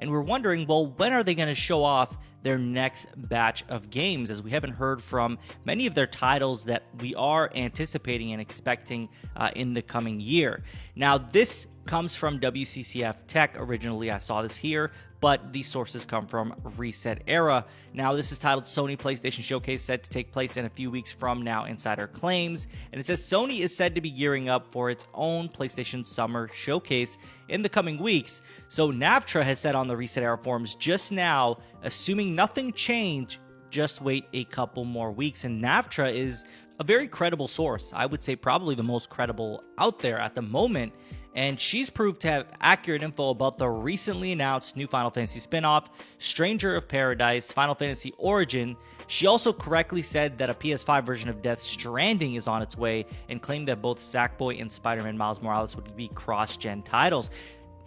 and we're wondering, well, when are they going to show off their next batch of games, as we haven't heard from many of their titles that we are anticipating and expecting in the coming year. Now, this comes from WCCF Tech. Originally, I saw this here, but these sources come from Reset Era. Now, this is titled Sony PlayStation Showcase, set to take place in a few weeks from now, Insider claims. And it says Sony is said to be gearing up for its own PlayStation Summer Showcase in the coming weeks. So Navtra has said on the Reset Era forums just now, assuming nothing changed, just wait a couple more weeks. And Navtra is a very credible source. I would say probably the most credible out there at the moment. And she's proved to have accurate info about the recently announced new Final Fantasy spin-off, Stranger of Paradise, Final Fantasy Origin. She also correctly said that a PS5 version of Death Stranding is on its way, and claimed that both Sackboy and Spider-Man Miles Morales would be cross-gen titles.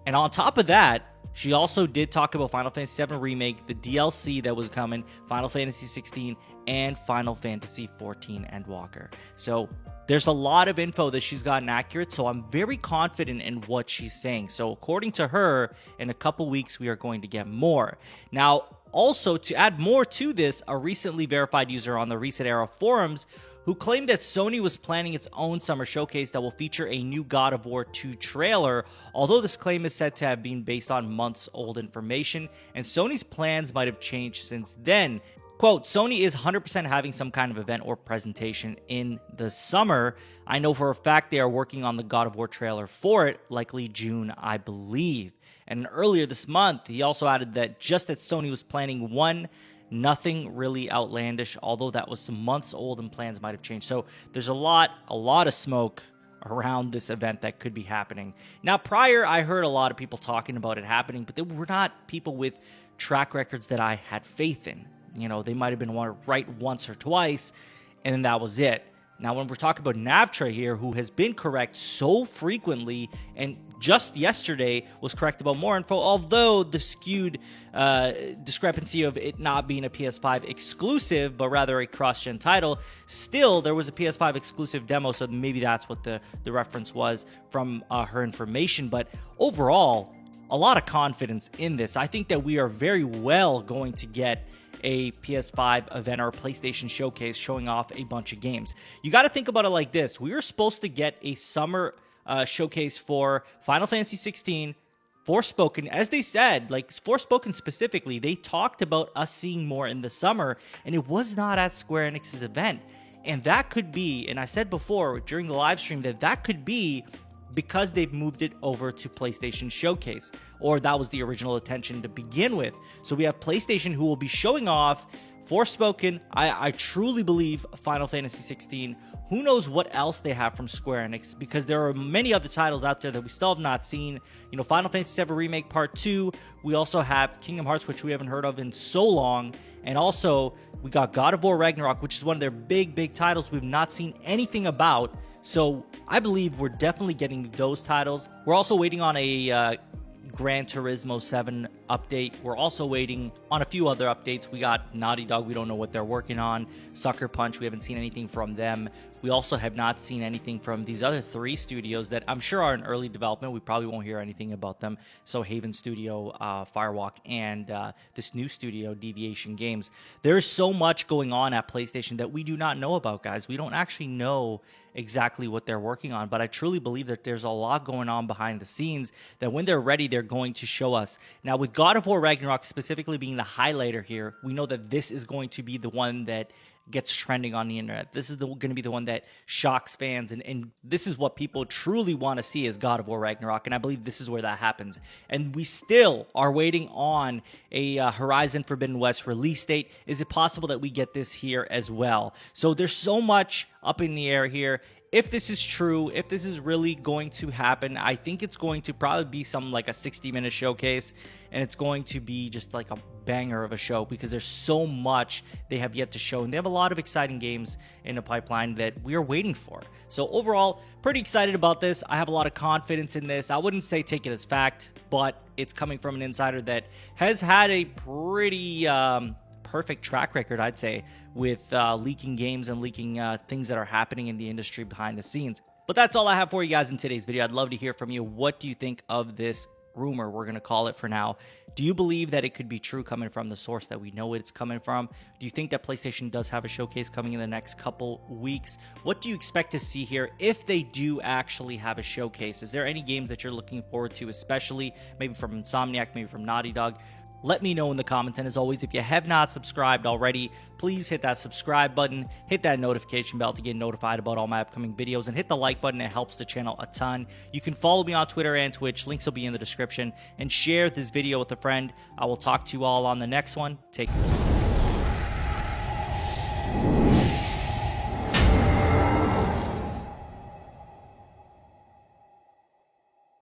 And on top of that, she also did talk about Final Fantasy VII Remake, the DLC that was coming, Final Fantasy XVI, and Final Fantasy XIV Endwalker. So there's a lot of info that she's gotten accurate, so I'm very confident in what she's saying. So according to her, in a couple weeks, we are going to get more. Now, also, to add more to this, a recently verified user on the Reset Era forums who claimed that Sony was planning its own summer showcase that will feature a new God of War 2 trailer, although this claim is said to have been based on months-old information, and Sony's plans might have changed since then. Quote, Sony is 100% having some kind of event or presentation in the summer. I know for a fact they are working on the God of War trailer for it, likely June, I believe. And earlier this month, he also added that just that Sony was planning one, nothing really outlandish, although that was some months old and plans might have changed. So there's a lot of smoke around this event that could be happening. Now, prior, I heard a lot of people talking about it happening, but they were not people with track records that I had faith in. You know, they might have been right once or twice, and then that was it. Now, when we're talking about Navtra here, who has been correct so frequently, and just yesterday was correct about more info, although the skewed discrepancy of it not being a PS5 exclusive, but rather a cross-gen title, still, there was a PS5 exclusive demo, so maybe that's what the reference was from her information. But overall, a lot of confidence in this. I think that we are very well going to get a PS5 event or a PlayStation showcase showing off a bunch of games. You got to think about it like this. We were supposed to get a summer showcase for Final Fantasy XVI, Forspoken. As they said, like Forspoken specifically, they talked about us seeing more in the summer, and it was not at Square Enix's event. And that could be, and I said before during the live stream, that could be because they've moved it over to PlayStation Showcase, or that was the original intention to begin with. So we have PlayStation, who will be showing off Forspoken. I truly believe Final Fantasy 16. Who knows what else they have from Square Enix, because there are many other titles out there that we still have not seen. You know, Final Fantasy VII Remake Part 2. We also have Kingdom Hearts, which we haven't heard of in so long. And also, we got God of War Ragnarok, which is one of their big titles we've not seen anything about. So I believe we're definitely getting those titles. We're also waiting on a Gran Turismo 7 update. We're also waiting on a few other updates. We got Naughty Dog. We don't know what they're working on. Sucker Punch, we haven't seen anything from them. We also have not seen anything from these other three studios that I'm sure are in early development. We probably won't hear anything about them. So Haven Studio, Firewalk, and this new studio, Deviation Games. There's so much going on at PlayStation that we do not know about, guys. We don't actually know exactly what they're working on, but I truly believe that there's a lot going on behind the scenes that when they're ready, they're going to show us. Now, with God of War Ragnarok specifically being the highlighter here, we know that this is going to be the one that gets trending on the internet. This is going to be the one that shocks fans, and this is what people truly want to see is God of War Ragnarok, and I believe this is where that happens. And we still are waiting on a Horizon Forbidden West release date. Is it possible that we get this here as well? So there's so much up in the air here. If this is true, if this is really going to happen, I think it's going to probably be something like a 60-minute showcase, and it's going to be just like a banger of a show because there's so much they have yet to show, and they have a lot of exciting games in the pipeline that we are waiting for. So overall, pretty excited about this. I have a lot of confidence in this. I wouldn't say take it as fact, but it's coming from an insider that has had a pretty perfect track record, I'd say, with leaking games and leaking things that are happening in the industry behind the scenes. But that's all I have for you guys in today's video. I'd love to hear from you. What do you think of this rumor, we're going to call it for now. Do you believe that it could be true coming from the source that we know it's coming from? Do you think that PlayStation does have a showcase coming in the next couple weeks? What do you expect to see here if they do actually have a showcase? Is there any games that you're looking forward to, especially maybe from Insomniac, maybe from Naughty Dog? Let me know in the comments, and as always, if you have not subscribed already, please hit that subscribe button, hit that notification bell to get notified about all my upcoming videos, and hit the like button. It helps the channel a ton. You can follow me on Twitter and Twitch. Links will be in the description, and share this video with a friend. I will talk to you all on the next one. Take care.